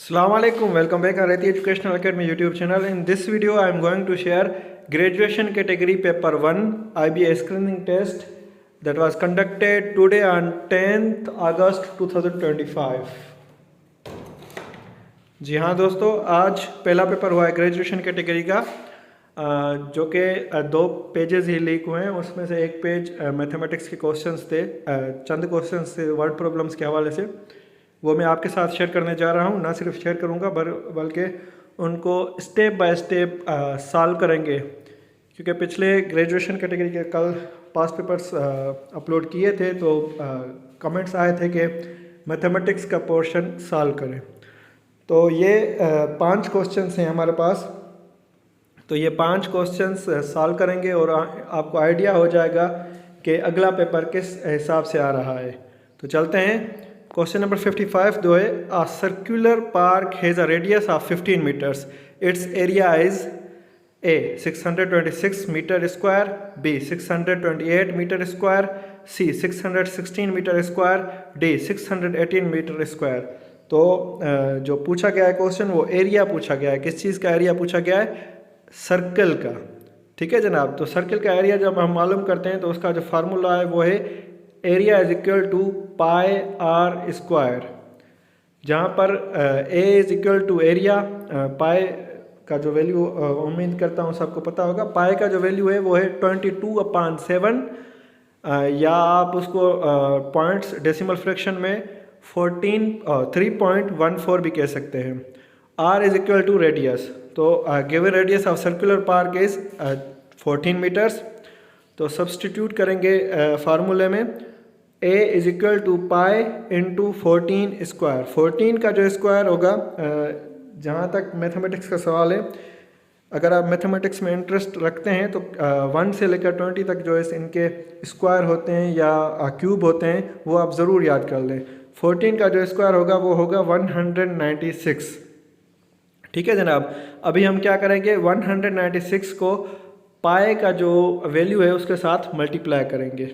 Assalamu alaikum, welcome back Arati Educational Academy YouTube channel. In this video I am going to share graduation category paper 1 IBA screening test that was conducted today on 10th August 2025. जी हाँ दोस्तों, आज पहला paper हुआ है graduation category का जो कि 2 pages ही leak हुए हैं। उसमें से एक पेज मैथमेटिक्स के क्वेश्चंस थे, चंद क्वेश्चंस थे वर्ड प्रॉब्लम्स के हवाले से, वो मैं आपके साथ शेयर करने जा रहा हूँ। ना सिर्फ शेयर करूँगा बल्कि उनको स्टेप बाय स्टेप सॉल्व करेंगे, क्योंकि पिछले ग्रेजुएशन कैटेगरी के कल पास पेपर्स अपलोड किए थे तो कमेंट्स आए थे कि मैथमेटिक्स का पोर्शन सॉल्व करें। तो ये 5 क्वेश्चंस हैं हमारे पास, तो ये 5 क्वेश्चंस सॉल्व करेंगे और आपको आइडिया हो जाएगा कि अगला पेपर किस हिसाब से आ रहा है। तो चलते हैं। क्वेश्चन नंबर 55 जो है, a circular park has a radius of 15 metres, its area is A 626 metre square, B 628 metre square, C 616 metre square, D 618 metre square. तो जो पूछा गया है क्वेश्चन वो एरिया पूछा गया है। किस चीज़ का एरिया पूछा गया है? सर्कल का। ठीक है जनाब। तो सर्कल का एरिया जब हम मालूम करते हैं तो उसका जो फार्मूला है वो है area is equal to pi R square, जहाँ पर A is equal to area, pi का जो वैल्यू उम्मीद करता हूँ सबको पता होगा, पाई का जो वैल्यू है वो है 22/7, या आप उसको पॉइंट्स डेसिमल फ्रैक्शन में 3.14 भी कह सकते हैं। R is equal to radius, तो given radius of circular park is 14 metres. तो सब्सटीट्यूट करेंगे फार्मूले में, a is equal to pi into 14 square. 14 का जो स्क्वायर होगा, जहाँ तक मैथमेटिक्स का सवाल है, अगर आप मैथमेटिक्स में इंटरेस्ट रखते हैं तो 1 से लेकर 20 तक जो है इनके स्क्वायर होते हैं या क्यूब होते हैं, वो आप ज़रूर याद कर लें। 14 का जो स्क्वायर होगा वो होगा 196। ठीक है जनाब। अभी हम क्या करेंगे, 196 को पाई का जो वैल्यू है उसके साथ मल्टीप्लाई करेंगे।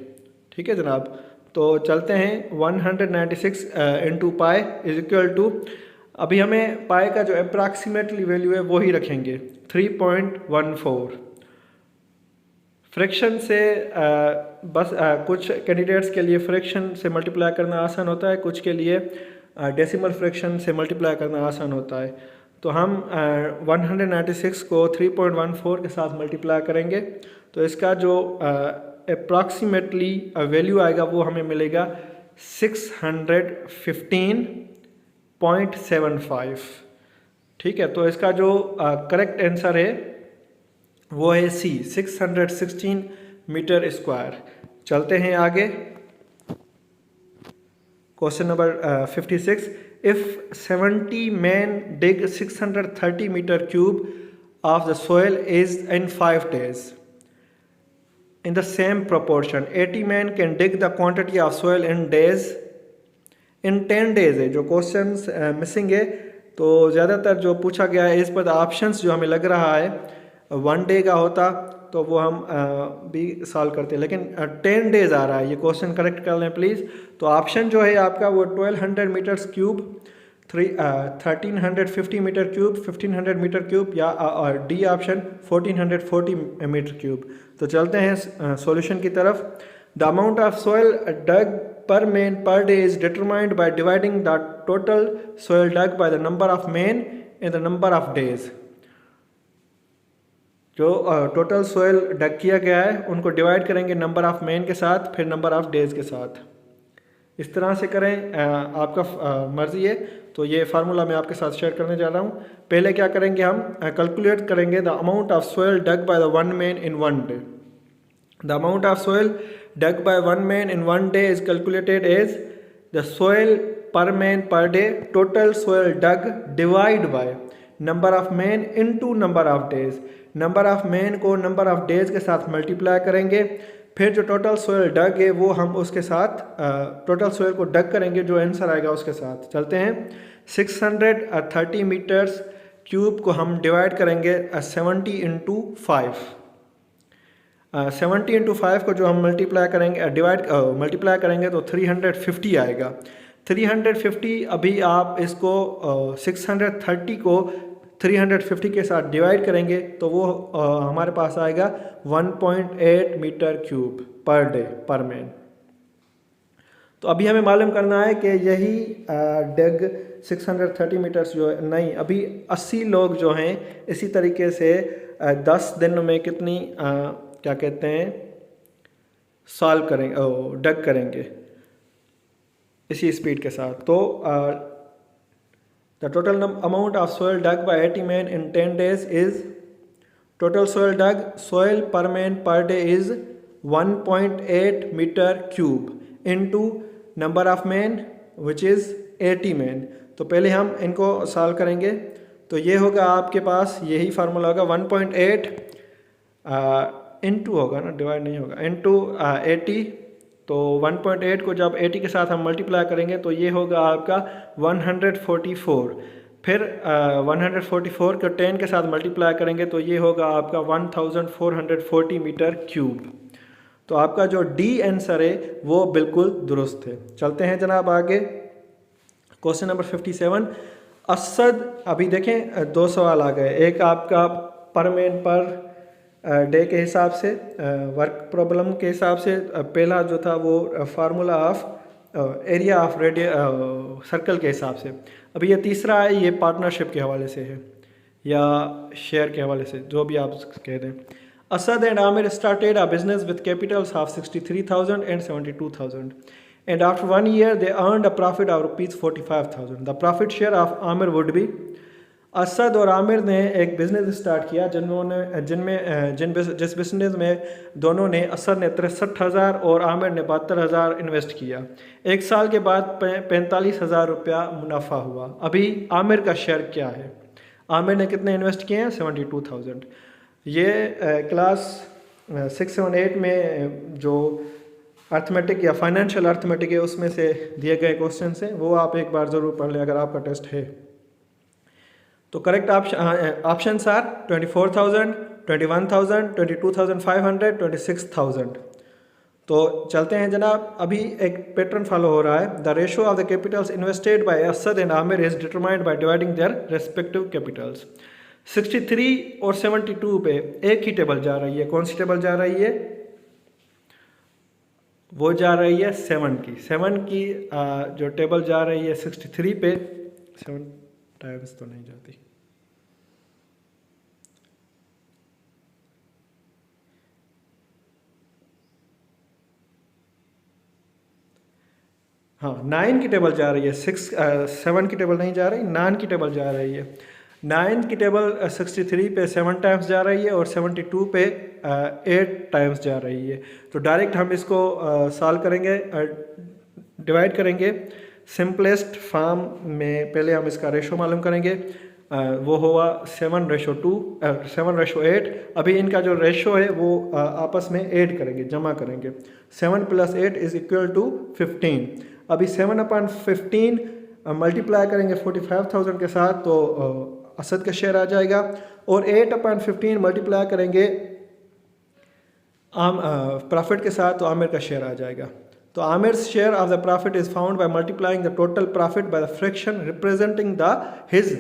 ठीक है जनाब। तो चलते हैं। 196 into pi is equal to, अभी हमें पाई का जो अप्रॉक्सीमेटली वैल्यू है वो ही रखेंगे 3.14। फ्रैक्शन से बस कुछ कैंडिडेट्स के लिए फ्रैक्शन से मल्टीप्लाई करना आसान होता है, कुछ के लिए डेसिमल फ्रैक्शन से मल्टीप्लाई करना आसान होता है। तो हम 196 को 3.14 के साथ मल्टीप्लाई करेंगे तो इसका जो अप्रॉक्सीमेटली वैल्यू आएगा वो हमें मिलेगा 615.75। ठीक है। तो इसका जो करेक्ट आंसर है वो है सी 616 मीटर स्क्वायर। चलते हैं आगे। Question number 56, if 70 men dig 630 meter cube of the soil is in 5 days in the same proportion, 80 men can dig the quantity of soil in 10 days है। जो क्वेश्चंस मिसिंग है, तो ज़्यादातर जो पूछा गया है इस पर ऑप्शंस जो हमें लग रहा है 1 डे का होता तो वो हम भी सॉल्व करते, लेकिन 10 डेज आ रहा है। ये क्वेश्चन करेक्ट कर लें प्लीज़। तो ऑप्शन जो है आपका वो 1200 metres cube, 1350 metre cube, 1500 metre cube, या डी ऑप्शन 1440 मीटर क्यूब। तो चलते हैं सॉल्यूशन की तरफ। The amount of soil dug per man per day is determined by dividing the total soil dug by the number of men and the number of days। जो total soil डग किया गया है उनको डिवाइड करेंगे number of man के साथ, फिर number of days के साथ। इस तरह से करें, आपका मर्ज़ी है। तो ये फार्मूला मैं आपके साथ शेयर करने जा रहा हूँ। पहले क्या करेंगे, हम कैलकुलेट करेंगे the amount of soil dug by the 1 man in 1 day। The amount of soil dug by 1 man in 1 day is calculated as the soil per man per day, total soil dug divide by number of man into number of days। number of man को number of days के साथ multiply करेंगे, फिर जो total soil डग है वो हम उसके साथ टोटल सोयल को डग करेंगे, जो आंसर आएगा उसके साथ। चलते हैं। 630 मीटर्स क्यूब को हम डिवाइड करेंगे 70 इंटू 5। 70 इंटू 5 को जो हम मल्टीप्लाई करेंगे तो 350 आएगा। 350 अभी आप इसको 630 को 350 के साथ डिवाइड करेंगे तो वो हमारे पास आएगा 1.8 मीटर क्यूब पर डे पर मैन। तो अभी हमें मालूम करना है कि यही डेग 630 मीटर्स जो नहीं, अभी 80 लोग जो हैं इसी तरीके से 10 दिन में कितनी क्या कहते हैं सॉल्व करेंगे, डग करेंगे इसी स्पीड के साथ। तो the total amount of soil dug by 80 man in 10 days is total soil dug soil per man per day is 1.8 metre cube into number of man which is 80 man. तो पहले हम इनको सॉल्व करेंगे तो ये होगा आपके पास यही फार्मूला होगा 1.8 इंटू होगा ना, डिवाइड नहीं होगा, इंटू 80। तो 1.8 को जब 80 के साथ हम मल्टीप्लाई करेंगे तो ये होगा आपका 144। फिर 144 को 10 के साथ मल्टीप्लाई करेंगे तो ये होगा आपका 1440 मीटर क्यूब। तो आपका जो डी आंसर है वो बिल्कुल दुरुस्त है। चलते हैं जनाब आगे, क्वेश्चन नंबर 57। असद, अभी देखें 2 सवाल आ गए, एक आपका पर मैन पर डे के हिसाब से, वर्क प्रॉब्लम के हिसाब से, पहला जो था वो formula of area of circle के हिसाब से। अभी ये तीसरा है, ये पार्टनरशिप के हवाले से है या शेयर के हवाले से, जो भी आप कह दें। Asad and Amir started a business with capitals of 63,000 and 72,000, and after 1 year they earned a profit of rupees 45,000. The profit share of Amir would be। Asad और आमिर ने एक बिज़नेस स्टार्ट किया जिस बिज़नेस में दोनों ने, असद ने 63,000 और आमिर ने 72,000 इन्वेस्ट किया। 1 साल के बाद 45,000 रुपया मुनाफा हुआ। अभी आमिर का शेयर क्या है? आमिर ने कितने इन्वेस्ट किए हैं? 72,000। ये क्लास 6, 7, 8 में जो अर्थमेटिक या फाइनेंशियल अर्थमेटिक है उसमें से दिए गए क्वेश्चन हैं, वो आप एक बार ज़रूर पढ़ लें अगर आपका टेस्ट है। तो करेक्ट ऑप्शन आर 24,000, 21,000, 22,500, 26,000। तो चलते हैं जनाब, अभी एक पैटर्न फॉलो हो रहा है। The ratio of the Capitals invested bye Asad and Aamir is determined by dividing their respective Capitals. 63 और 72 पे एक ही टेबल जा रही है। कौन सी टेबल जा रही है? वो जा रही है 7 की। 7 की जो टेबल जा रही है 63 पे, 7 टाइम्स तो नहीं जाती, हाँ 9 की टेबल जा रही है। 7 की टेबल नहीं जा रही, 9 की टेबल जा रही है। 9 की टेबल 63 पे 7 टाइम्स जा रही है और 72 पे 8 टाइम्स जा रही है। तो डायरेक्ट हम इसको सॉल्व करेंगे, डिवाइड करेंगे। सिंपलेस्ट फॉर्म में पहले हम इसका रेशो मालूम करेंगे, वो हुआ 7:8। अभी इनका जो रेशो है वो आपस में ऐड करेंगे, जमा करेंगे। 7 + 8 इज इक्वल टू 15। अभी 7/15 मल्टीप्लाई करेंगे 45,000 के साथ तो असद का शेयर आ जाएगा, और 8/15 मल्टीप्लाई करेंगे प्रॉफिट के साथ तो आमिर का शेयर आ जाएगा। तो Aamir share of the profit is found by multiplying the total profit by the fraction representing the his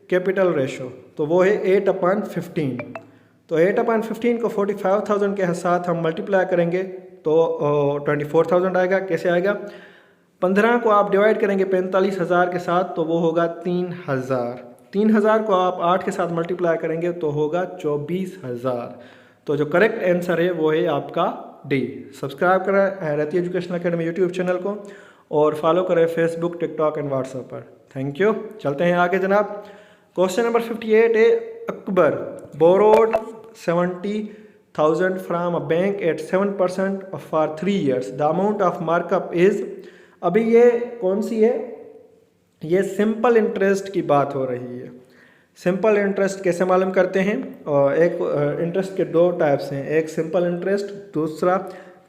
capital ratio. तो वो है 8/15। तो 8/15 को 45,000 के साथ हम मल्टीप्लाई करेंगे तो 24,000 आएगा। कैसे आएगा? 15 को आप डिवाइड करेंगे 45,000 के साथ तो वो होगा 3,000। 3,000 को आप 8 के साथ मल्टीप्लाई करेंगे तो होगा 24,000। तो जो करेक्ट आंसर है वो है आपका डी। सब्सक्राइब करें रति एजुकेशन अकेडमी यूट्यूब चैनल को और फॉलो करें फेसबुक, टिकटॉक एंड व्हाट्सएप पर। Thank you. चलते हैं आगे जनाब। क्वेश्चन नंबर 58 है, Akbar borrowed 70,000 from a bank at 7% for 3 years। The amount of markup is. अभी ये कौन सी है? ये सिंपल इंटरेस्ट की बात हो रही है। सिंपल इंटरेस्ट कैसे मालूम करते हैं? और एक इंटरेस्ट के 2 टाइप्स हैं, एक सिंपल इंटरेस्ट, दूसरा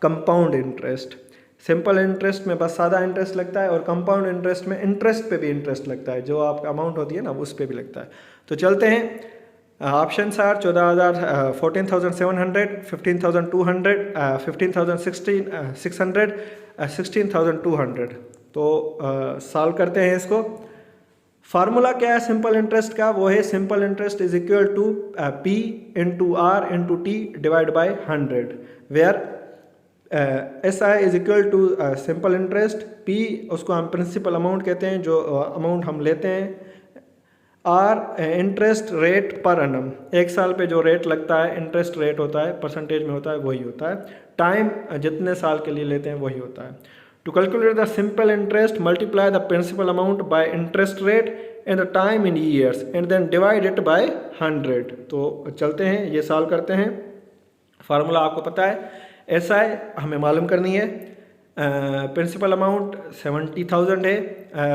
कंपाउंड इंटरेस्ट। सिंपल इंटरेस्ट में बस सादा इंटरेस्ट लगता है और कंपाउंड इंटरेस्ट में इंटरेस्ट पे भी इंटरेस्ट लगता है, जो आपका अमाउंट होती है ना उस पर भी लगता है। तो चलते हैं, ऑप्शन आर 14,000, 14,700, 15,200, 15,600, 16,200। तो सॉल्व करते हैं इसको। फार्मूला क्या है सिंपल इंटरेस्ट का? वो है simple interest is equal to P into R into T divide by 100, where SI is equal to simple interest, P उसको हम प्रिंसिपल अमाउंट कहते हैं जो अमाउंट हम लेते हैं, R interest rate per annum, एक साल पे जो रेट लगता है इंटरेस्ट रेट होता है, परसेंटेज में होता है वही होता है, टाइम जितने साल के लिए लेते हैं वही होता है। To calculate the simple interest multiply the principal amount by interest rate and the time in years and then divide it by 100। तो चलते हैं ये सॉल्व करते हैं। फार्मूला आपको पता है, SI हमें मालूम करनी है, प्रिंसिपल अमाउंट 70,000 है,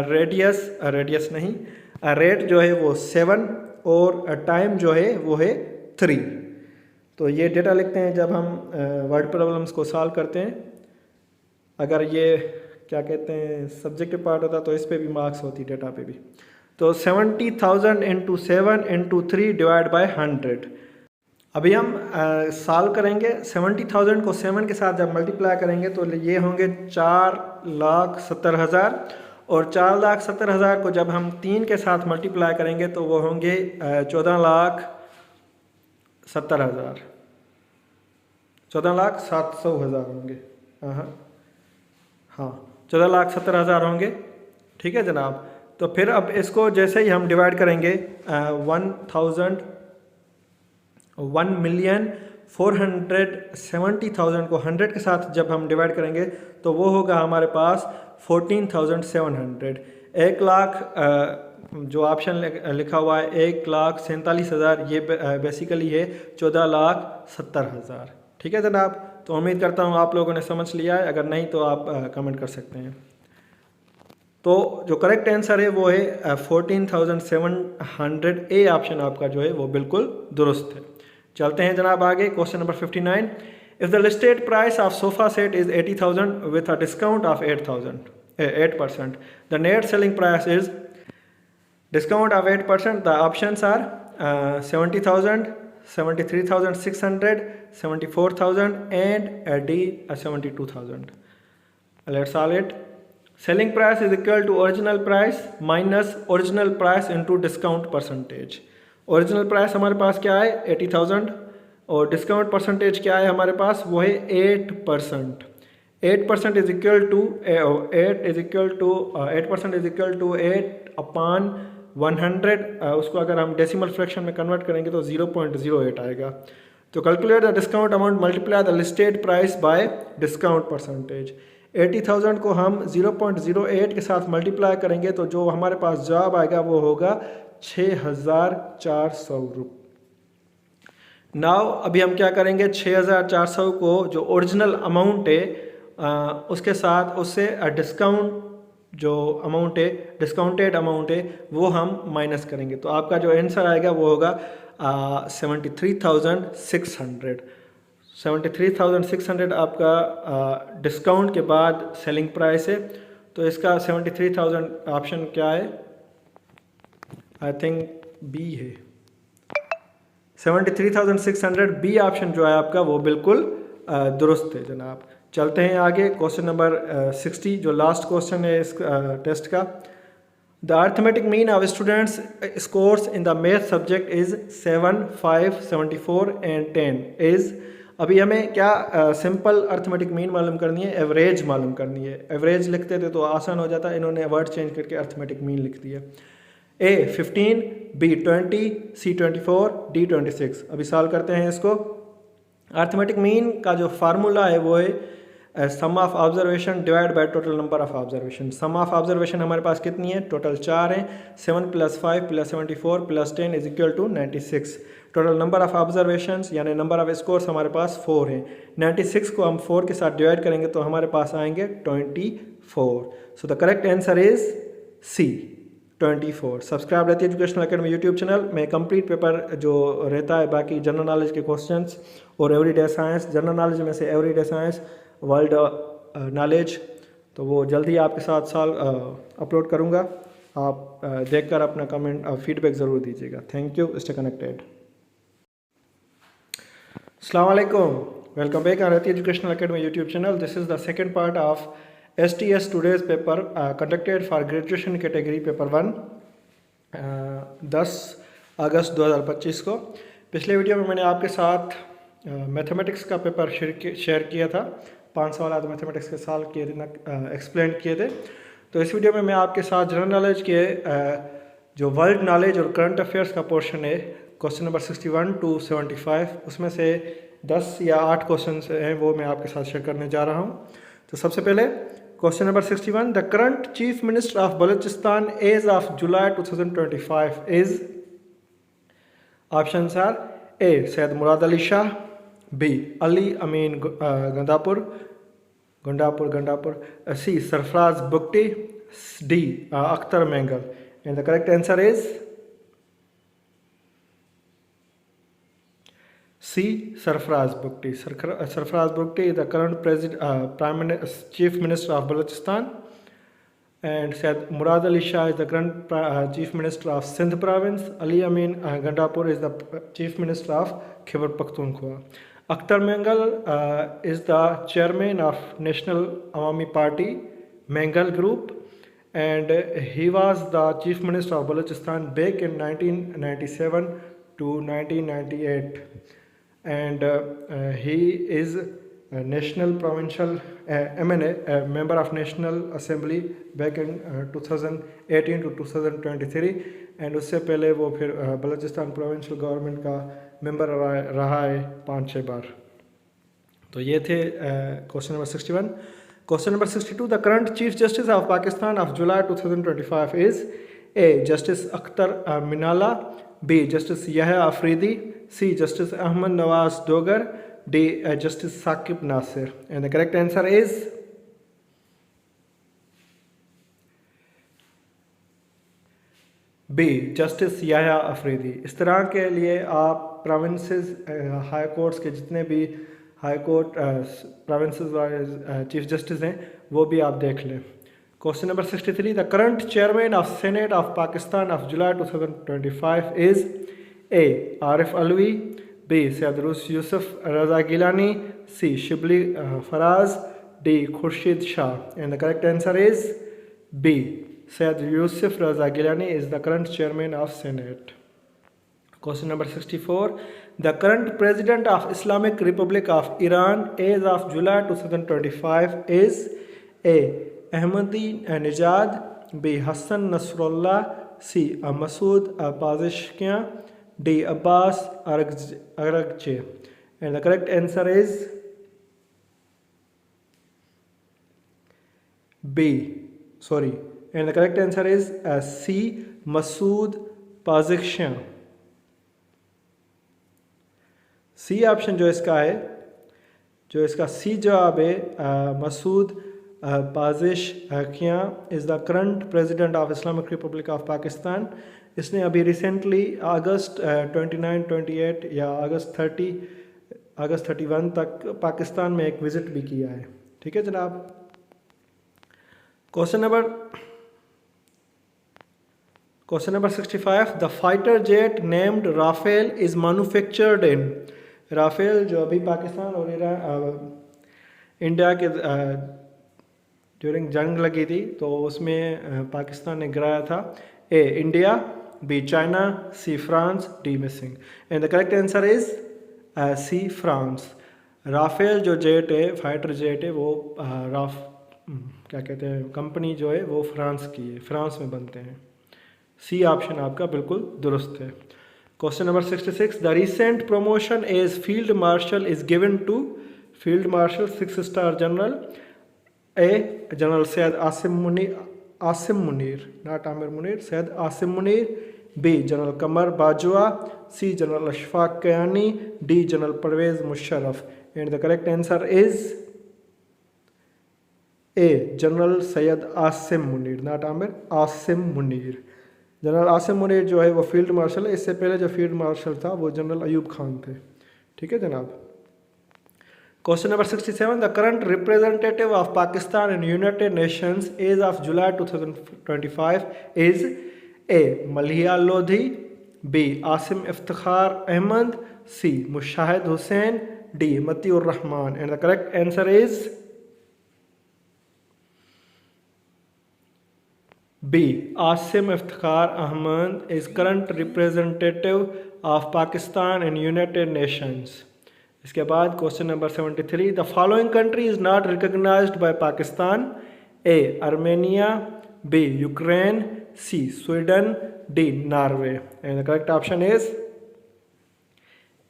रेडियस नहीं, रेट जो है वो 7 और टाइम जो है वो है 3। तो ये डेटा लिखते हैं जब हम वर्ड प्रॉब्लम्स को सॉल्व करते हैं। अगर ये क्या कहते हैं सब्जेक्टिव पार्ट होता तो इस पे भी मार्क्स होती, डेटा पे भी। तो 70,000 इंटू 7 इंटू 3 डिवाइड बाई 100। अभी हम सॉल्व करेंगे। 70,000 को 7 के साथ जब मल्टीप्लाई करेंगे तो ये होंगे 4,70,000 और 4,70,000 को जब हम 3 के साथ मल्टीप्लाई करेंगे तो वो होंगे 14,70,000, 14,70,000 होंगे। हाँ 14,70,000 होंगे, ठीक है जनाब। तो फिर अब इसको जैसे ही हम डिवाइड करेंगे 1,470,000 को 100 के साथ जब हम डिवाइड करेंगे तो वो होगा हमारे पास 14,700। 1 लाख जो ऑप्शन लिखा हुआ है 1,47,000, ये बेसिकली है 14,70,000, ठीक है जनाब। तो उम्मीद करता हूँ आप लोगों ने समझ लिया है, अगर नहीं तो आप कमेंट कर सकते हैं। तो जो करेक्ट आंसर है वो है 14,700, ए ऑप्शन आपका जो है वो बिल्कुल दुरुस्त है। चलते हैं जनाब आगे। Question number 59, if the listed price of sofa set is 80,000 with a discount of 8%, the net selling price is discount of 8%, the options are 70,000, 73,600, 74,000 and D 72,000. Let's solve it. Selling price is equal to original price minus original price into discount percentage. Original price हमारे पास क्या है 80,000 और discount percentage क्या है हमारे पास वो है 8%. 8% is equal to 8% is equal to 8/100. उसको अगर हम डेसिमल फ्रैक्शन में कन्वर्ट करेंगे तो 0.08 आएगा। तो calculate the discount amount multiply the listed price by discount percentage. 80,000 को हम 0.08 के साथ मल्टीप्लाई करेंगे तो जो हमारे पास जवाब आएगा वो होगा 6,400 रुपये। नाउ अभी हम क्या करेंगे, 6,400 को जो ओरिजिनल अमाउंट है उसके साथ उससे डिस्काउंट जो अमाउंट है, डिस्काउंटेड अमाउंट है, वो हम माइनस करेंगे। तो आपका जो आंसर आएगा वो होगा 73,600। 73,600 आपका डिस्काउंट के बाद सेलिंग प्राइस है। तो इसका 73,000 ऑप्शन क्या है, आई थिंक बी है। 73,600 बी ऑप्शन जो है आपका वो बिल्कुल दुरुस्त है जनाब। चलते हैं आगे। क्वेश्चन नंबर 60 जो लास्ट क्वेश्चन है इस टेस्ट का। The arithmetic mean of students scores in the math subject is 7, 5, 74 and 10 is. अभी हमें क्या सिंपल अर्थमेटिक मीन मालूम करनी है, एवरेज मालूम करनी है। एवरेज लिखते थे तो आसान हो जाता, इन्होंने वर्ड चेंज करके अर्थमेटिक मीन लिख दिया। A 15, B 20, C 24, D 26। अभी सॉल्व करते हैं इसको। अर्थमेटिक मीन का जो फार्मूला है वो है sum of observation divide by total number of observation. Sum of observation हमारे पास कितनी है, टोटल 4 हैं। 7 + 5 + 74 + 10 is equal to 96। Total number of observations यानी नंबर ऑफ स्कोर्स हमारे पास 4 हैं। 96 को हम 4 के साथ डिवाइड करेंगे तो हमारे पास आएंगे 24। So the correct answer is C 24। Subscribe रहती है एजुकेशनल एकेडमी यूट्यूब चैनल में। कंप्लीट पेपर जो रहता है, बाकी जनरल नॉलेज के क्वेश्चंस और एवरीडे साइंस, जनरल नॉलेज में से एवरीडे साइंस, वर्ल्ड नॉलेज, तो वो जल्दी आपके साथ अपलोड करूँगा। आप देखकर अपना कमेंट फीडबैक ज़रूर दीजिएगा। Thank you, stay connected. अस्सलाम वालेकुम, वेलकम बैक ऑन रहती educational academy YouTube channel. This is the second part of STS today's paper conducted for graduation category paper 1 10 अगस्त 2025 को। पिछले वीडियो में मैंने आपके साथ मैथमेटिक्स का पेपर शेयर किया था, 5 सवाल मैथमेटिक्स के सॉल्व किए थे, एक्सप्लेन किए थे। तो इस वीडियो में मैं आपके साथ जनरल नॉलेज के जो वर्ल्ड नॉलेज और करंट अफेयर्स का पोर्शन है, क्वेश्चन नंबर 61 to 75, उसमें से 10 या 8 क्वेश्चन हैं वो मैं आपके साथ शेयर करने जा रहा हूँ। तो सबसे पहले question number 61, the current chief minister of Balochistan as of July 2025 is. Options are A Syed Murad Ali Shah, B Ali Amin Gandapur, C Sarfaraz Bugti, D Akhtar Mengal. And the correct answer is C Sarfaraz Bugti. Sarfaraz Bugti is the current chief minister of Balochistan, and Syed Murad Ali Shah is the current chief minister of Sindh province. Ali Amin Gandapur is the chief minister of Khyber Pakhtunkhwa. Akhtar Mengal is the chairman of National Awami Party Mengal group, and he was the chief minister of Balochistan back in 1997 to 1998. And he is a national provincial MNA, member of National Assembly back in 2018 to 2023, and उससे पहले वो फिर Balochistan provincial government का member रहा है 5-6 बार। तो ये थे question number 61। Question number 62, the current chief justice of Pakistan of July 2025 is A justice Akhtar Minallah, B justice Yahya Afridi, C justice Ahmed Nawaz Dogar, D justice Saqib Nasir. And the correct answer is B justice Yahya Afridi. इस तरह के लिए आप प्रोविंसेस हाई कोर्ट्स के जितने भी हाई कोर्ट प्रोविंसेस वाले chief justice हैं वो भी आप देख लें। Question number 63, the current chairman of senate of Pakistan of July 2025 is A Arif Alvi, B Syed Yousuf Raza Gilani, C Shibli Faraz, D Khursheed Shah. And the correct answer is B Syed Yousuf Raza Gilani is the current chairman of senate. Question number 64, the current president of Islamic Republic of Iran as of July 2025 is A Ahmadinejad, B Hassan Nasrallah, C Masoud Pezeshkian, D Abbas Araghchi. And the correct answer is B and the correct answer is C Masoud Pezeshkian. C option जो इसका है, जो इसका C जवाब है, Masoud Pezeshkian is the current president of Islamic Republic of Pakistan. इसने अभी recently अगस्त 29, 28 या अगस्त 31 तक पाकिस्तान में एक विज़िट भी किया है। ठीक है जनाब। Question number 65, the fighter jet named Rafale is manufactured in. Rafale जो अभी पाकिस्तान और इंडिया के ड्यूरिंग जंग लगी थी तो उसमें पाकिस्तान ने गिराया था। A India, B China, C France, D missing. And the correct answer is C France. Rafale जो जेट है, फाइटर जेट है, वो क्या कहते हैं, कंपनी जो है वो फ्रांस की है, फ्रांस में बनते हैं। सी ऑप्शन आपका बिल्कुल दुरुस्त है। Question number 66, the recent promotion as field marshal is given to field marshal 6 star general. A general Syed Asim Munir, not Amir Munir, Syed Asim Munir, B general Qamar Bajwa, C general Ashfaq Kayani, D general Pervez Musharraf. And the correct answer is A general Syed Asim Munir, not Amir, Asim Munir. General Asim Munir जो है वो field marshal है। इससे पहले जो field marshal था वो general Ayub Khan थे। ठीक है जनाब। Question number 67, the current representative of Pakistan in United Nations as of July 2025 is A Maleeha Lodhi, B Asim Iftikhar Ahmad, C Mushahid Hussain, D Matiur Rahman. And the correct answer is B. Asim Iftikhar Ahmad is current representative of Pakistan in United Nations. इसके बाद question number 73, the following country is not recognised by Pakistan. A. Armenia, B. Ukraine, C. Sweden, D. Norway. And the correct option is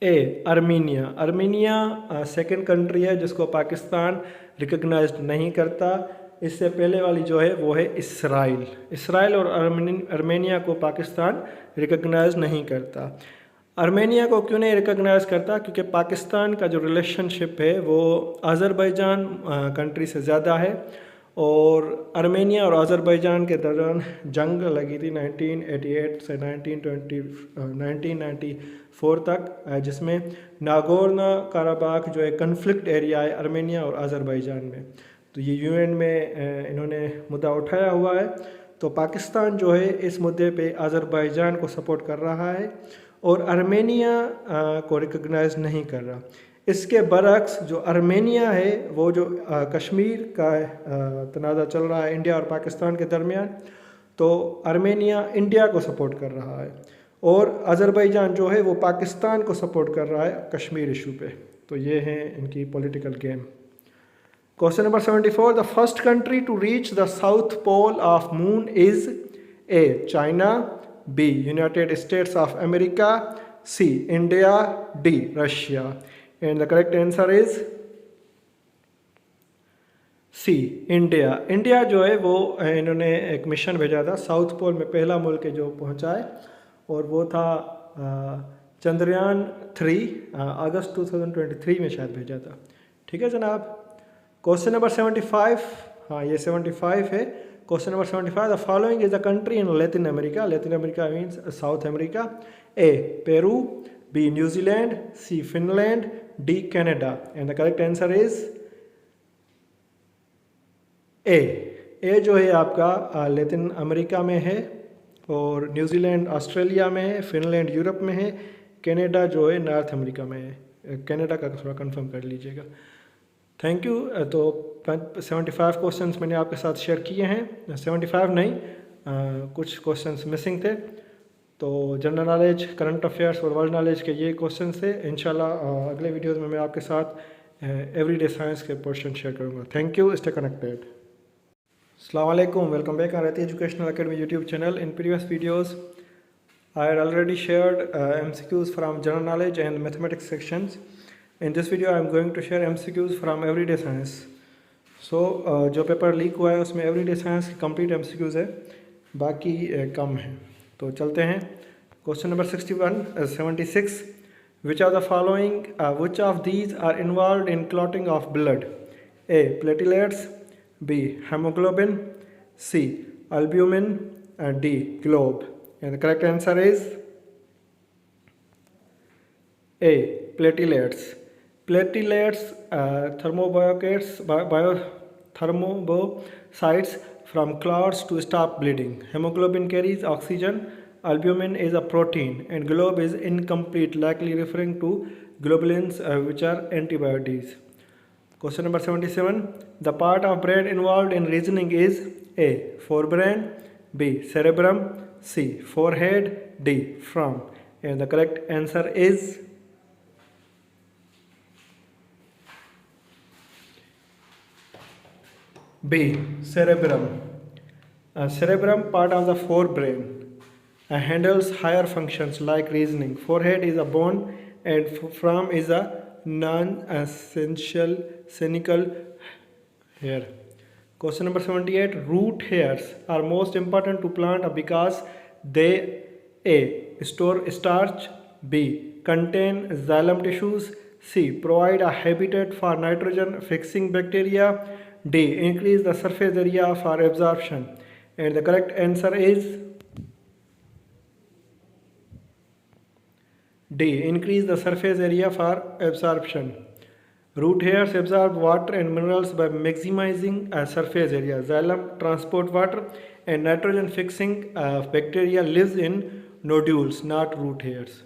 A. Armenia. Armenia second country है जिसको Pakistan recognised नहीं करता. इससे पहले वाली जो है वो है इसराइल. इसराइल और अर्मेनिया को पाकिस्तान रिकॉग्नाइज नहीं करता. अर्मेनिया को क्यों नहीं रिकॉग्नाइज करता? क्योंकि पाकिस्तान का जो रिलेशनशिप है वो अज़रबैजान कंट्री से ज़्यादा है और अर्मेनिया और अज़रबैजान के दौरान जंग लगी थी 1988 से 1994 तक, जिसमें नागोर्नो कराबाख जो एक कन्फ्लिक्ट एरिया है अर्मेनिया और अज़रबैजान में. तो ये यूएन में इन्होंने मुद्दा उठाया हुआ है. तो पाकिस्तान जो है इस मुद्दे पे अज़रबैजान को सपोर्ट कर रहा है और अर्मेनिया को रिकॉग्नाइज नहीं कर रहा. इसके बरक्स जो अर्मेनिया है वो जो कश्मीर का तनाज़ा चल रहा है इंडिया और पाकिस्तान के दरमियान, तो अर्मेनिया इंडिया को सपोर्ट कर रहा है और अज़रबैजान जो है वो पाकिस्तान को सपोर्ट कर रहा है कश्मीर इशू पे. तो ये है इनकी political game. Question number 74, the first country to reach the south pole of moon is A. China, B. United States of America, C. India, D. Russia. And the correct answer is C. India. India जो है वो इन्होंने एक mission भेजा था south pole में, पहला मुल्क जो पहुंचा है और वो था चंद्रयान 3 अगस्त 2023 में शायद भेजा था. ठीक है जनाब. क्वेश्चन नंबर 75, हाँ ये 75 है. Question number 75, the following is a country in Latin America. Latin America means South America. A. Peru, B. New Zealand, C. Finland, D. Canada. And the correct answer is A. A जो है आपका Latin America में है और New Zealand Australia में है, Finland Europe में है, कनाडा जो है नॉर्थ अमेरिका में है. कनाडा का थोड़ा कंफर्म कर लीजिएगा. Thank you. तो 75 क्वेश्चंस मैंने आपके साथ शेयर किए हैं. 75 नहीं, कुछ क्वेश्चंस मिसिंग थे. तो जनरल नॉलेज, करंट अफेयर्स और वर्ल्ड नॉलेज के ये क्वेश्चंस थे. इंशाल्लाह अगले वीडियोस में मैं आपके साथ एवरीडे साइंस के क्वेश्चन शेयर करूँगा. Thank you. Stay connected. अस्सलाम वालेकुम. Welcome back on Rati Educational Academy YouTube channel. In previous videos, I had already shared MCQs from general knowledge and mathematics sections. In this video, I am going to share MCQs from everyday science. So, जो paper leak हुआ है उसमें everyday science की complete MCQs है, बाकी कम है. तो चलते हैं. Question number 76. Which of the following, which of these are involved in clotting of blood? A. Platelets, B. Hemoglobin, C. Albumin, and D. Globe. And the correct answer is A. Platelets. Platelets thermocytes from clots to stop bleeding. Hemoglobin carries oxygen. Albumin is a protein, and globe is incomplete, likely referring to globulins, which are antibodies. Question number 77. The part of brain involved in reasoning is A. Forebrain, B. Cerebrum, C. Forehead, D. From. And the correct answer is B. Cerebrum. Cerebrum, part of the forebrain, handles higher functions like reasoning. Forehead is a bone and from is a non-essential scenical hair. Question number 78. Root hairs are most important to plant because they A. store starch, B. contain xylem tissues, C. provide a habitat for nitrogen fixing bacteria, D. increase the surface area for absorption. And the correct answer is D. increase the surface area for absorption. Root hairs absorb water and minerals by maximizing surface area. Xylem transport water and nitrogen fixing bacteria lives in nodules, not root hairs.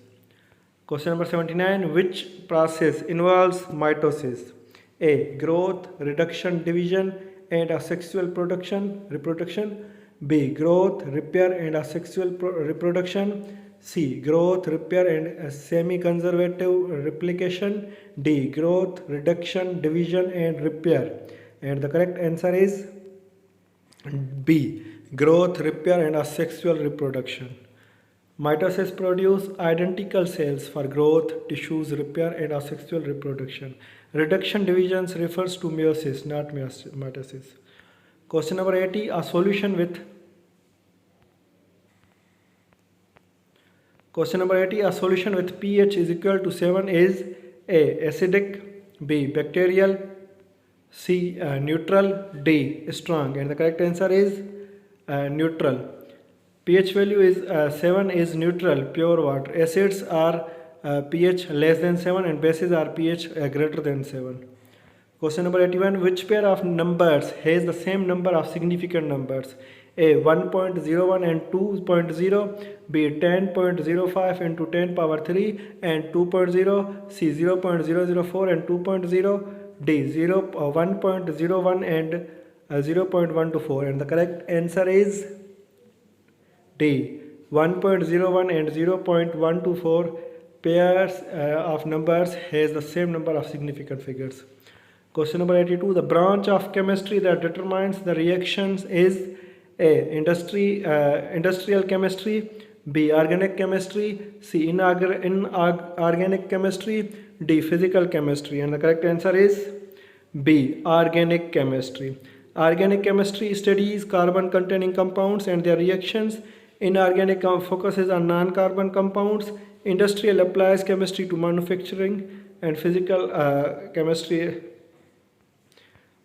Question number 79. Which process involves mitosis? A. growth, reduction, division, and asexual reproduction. B. Growth, repair and asexual reproduction. C. Growth, repair and semi-conservative replication. D. Growth, reduction, division and repair. And the correct answer is B. Growth, repair and asexual reproduction. Mitosis produce identical cells for growth, tissues, repair and asexual reproduction. Reduction divisions refers to meiosis, not mitosis. Question number 80. A solution with pH is equal to 7 is A. Acidic, B. Bacterial, C. Neutral, D. Strong. And the correct answer is neutral. pH value is 7 is neutral, pure water. Acids are pH less than 7 and bases are pH greater than 7. Question number 81. Which pair of numbers has the same number of significant numbers? A. 1.01 and 2.0, B. 10.05 into 10 power 3 and 2.0, C. 0.004 and 2.0, D. 1.01 and 0.124. And the correct answer is D. 1.01 and 0.124 pairs of numbers has the same number of significant figures. Question number 82. The branch of chemistry that determines the reactions is A. Industrial chemistry, B. Organic chemistry, C. Inorganic chemistry, D. Physical chemistry. And the correct answer is B. Organic chemistry. Organic chemistry studies carbon containing compounds and their reactions. Inorganic focuses on non-carbon compounds. Industrial applies chemistry to manufacturing, and physical chemistry.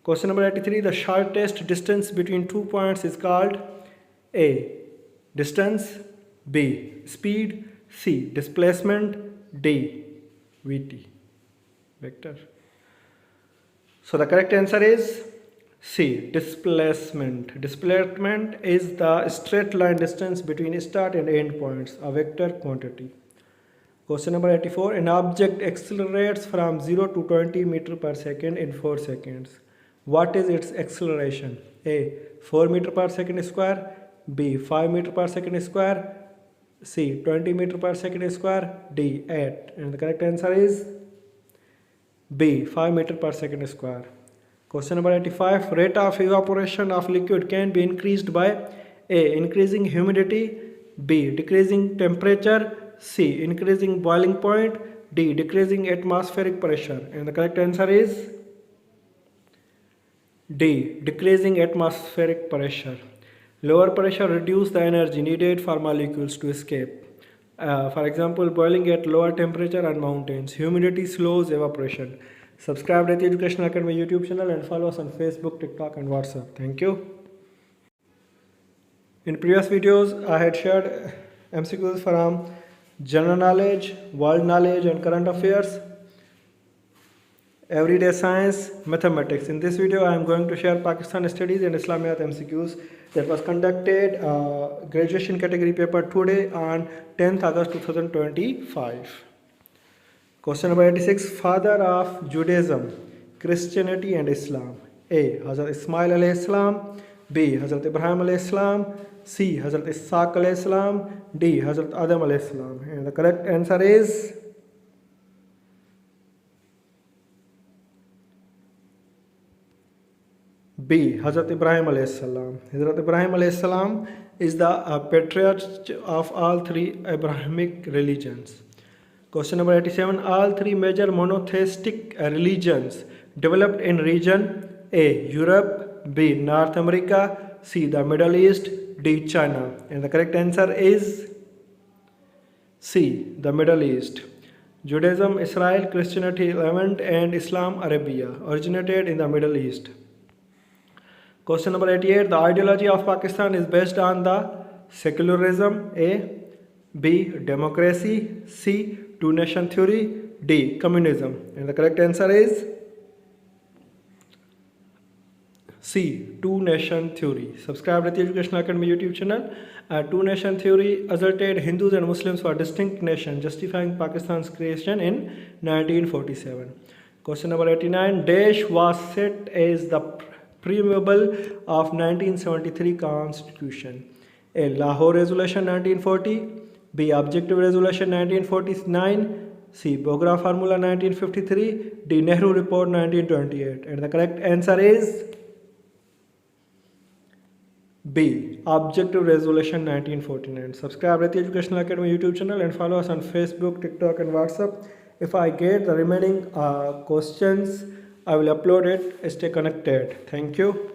Question number 83. The shortest distance between 2 points is called A. Distance, B. Speed, C. Displacement, D. VT. Vector. So the correct answer is C. Displacement. Displacement is the straight line distance between start and end points, a vector quantity. Question number 84. An object accelerates from 0 to 20 meter per second in 4 seconds. What is its acceleration? A. 4 meter per second square, B. 5 meter per second square, C. 20 meter per second square, D. 8. And the correct answer is B. 5 meter per second square. Question number 85. Rate of evaporation of liquid can be increased by A. Increasing humidity, B. Decreasing temperature, C. Increasing boiling point, D. Decreasing atmospheric pressure. And the correct answer is D. Decreasing atmospheric pressure. Lower pressure reduces the energy needed for molecules to escape. For example, boiling at lower temperature on mountains. Humidity slows evaporation. Subscribe to the Educational Academy YouTube channel and follow us on Facebook, TikTok and WhatsApp. Thank you. In previous videos, I had shared MCQs from general knowledge, world knowledge and current affairs, everyday science, mathematics. In this video, I am going to share Pakistan Studies and Islamiyat MCQs that was conducted graduation category paper today on 10th August 2025. Question number 86. Father of Judaism, Christianity and Islam. A. Hazrat Ismail alayhi salam, B. Hazrat Ibrahim alayhi salam, C. Hazrat Ishaq alayhi salam, D. Hazrat Adam alayhi salam. And the correct answer is B. Hazrat Ibrahim alayhi salam. Hazrat Ibrahim alayhi salam is the patriarch of all three Abrahamic religions. Question number 87. All three major monotheistic religions developed in region A. Europe, B. North America, C. The Middle East, D. China. And the correct answer is C. The Middle East. Judaism, Israel, Christianity, Levant and Islam, Arabia originated in the Middle East. Question number 88. The ideology of Pakistan is based on the secularism, A. B. Democracy, C. Two-nation theory, D. Communism. And the correct answer is C. Two-nation theory. Subscribe to the Educational Academy YouTube channel. Two-nation theory asserted Hindus and Muslims were distinct nations, justifying Pakistan's creation in 1947. Question number 89. Daesh was set as the preamble of 1973 Constitution? A. Lahore Resolution 1940. B. Objective Resolution 1949. C. Bogra Formula 1953. D. Nehru Report 1928. And the correct answer is B. Objective Resolution 1949. Subscribe Rati Educational Academy YouTube channel and follow us on Facebook, TikTok and WhatsApp. If I get the remaining questions, I will upload it. Stay connected. Thank you.